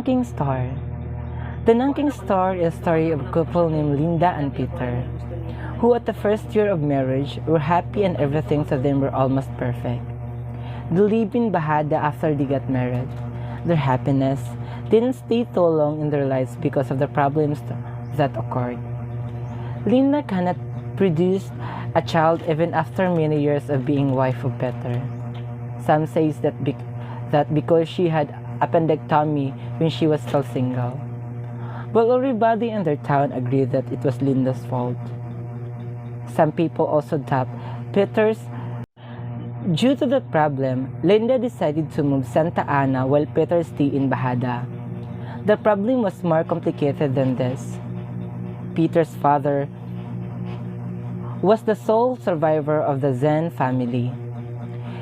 Nanking Star. The Nanking Star is a story of a couple named Linda and Peter, who at the first year of marriage were happy and everything to them were almost perfect. They lived in Bahada after they got married. Their happiness didn't stay too long in their lives because of the problems that occurred. Linda cannot produce a child even after many years of being wife of Peter. Some say that because she had appendectomy when she was still single. But everybody in their town agreed that it was Linda's fault. Some people also doubt Peter's. Due to that problem, Linda decided to move Santa Ana while Peter stayed in Bahada. The problem was more complicated than this. Peter's father was the sole survivor of the Zen family.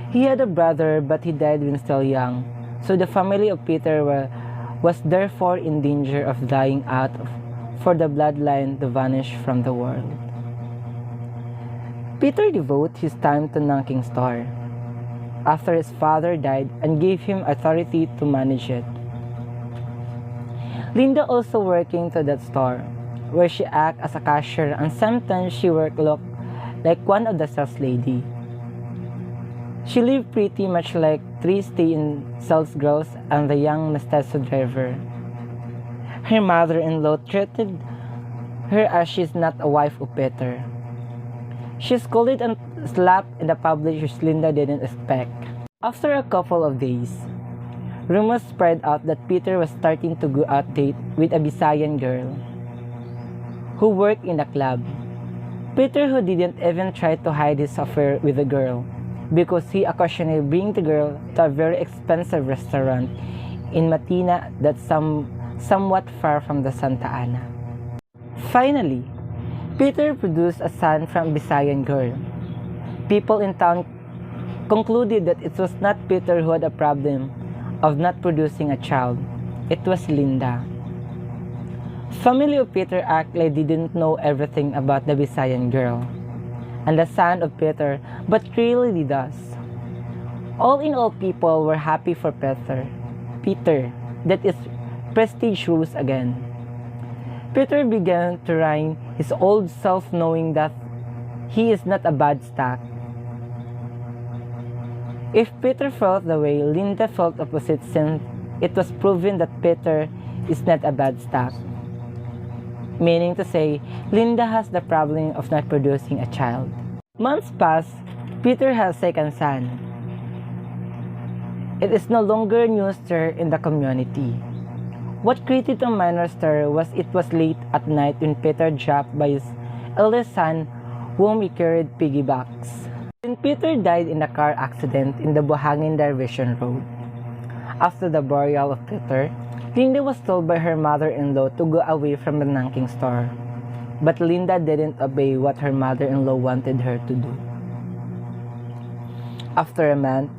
He had a brother but he died when still young, so the family of Peter was therefore in danger of dying out for the bloodline to vanish from the world. Peter devoted his time to Nanking Store after his father died and gave him authority to manage it. Linda also working to that store, where she acted as a cashier and sometimes she worked like one of the sales lady. She lived pretty much like three stay-in sales girls and the young Mesteso driver. Her mother-in-law treated her as she's not a wife of Peter. She scolded and slapped in the public which Linda didn't expect. After a couple of days, rumors spread out that Peter was starting to go out date with a Visayan girl who worked in a club. Peter, who didn't even try to hide his affair with the girl, because he occasionally bring the girl to a very expensive restaurant in Matina that's somewhat far from the Santa Ana. Finally, Peter produced a son from Visayan girl. People in town concluded that it was not Peter who had a problem of not producing a child. It was Linda. Family of Peter act like they didn't know everything about the Visayan girl and the son of Peter, but really he does. All in all, people were happy for Peter, that is prestige rose again. Peter began to reign his old self, knowing that he is not a bad stock. If Peter felt the way, Linda felt opposite, since it was proven that Peter is not a bad stock. Meaning to say, Linda has the problem of not producing a child. Months pass, Peter has a second son. It is no longer news stir in the community. What created a minor stir was it was late at night when Peter dropped by his eldest son, whom he carried piggybacks. When Peter died in a car accident in the Buhangin Division Road. After the burial of Peter, Linda was told by her mother-in-law to go away from the Nanking Store, but Linda didn't obey what her mother-in-law wanted her to do. After a month,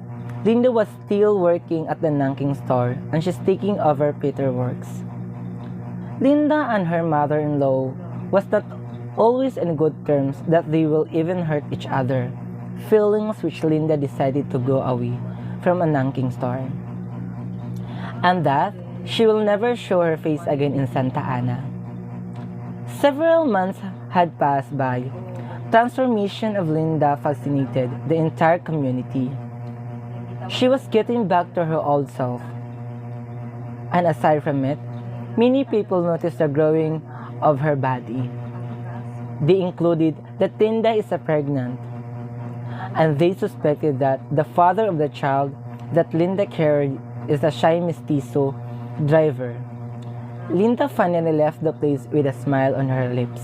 Linda was still working at the Nanking Store and she's taking over Peter's works. Linda and her mother-in-law was not always in good terms, that they will even hurt each other, feelings which Linda decided to go away from a Nanking Store, and that she will never show her face again in Santa Ana. Several months had passed by. Transformation of Linda fascinated the entire community. She was getting back to her old self. And aside from it, many people noticed the growing of her body. They included that Linda is pregnant, and they suspected that the father of the child that Linda carried is a shy mestizo driver. Linda finally left the place with a smile on her lips.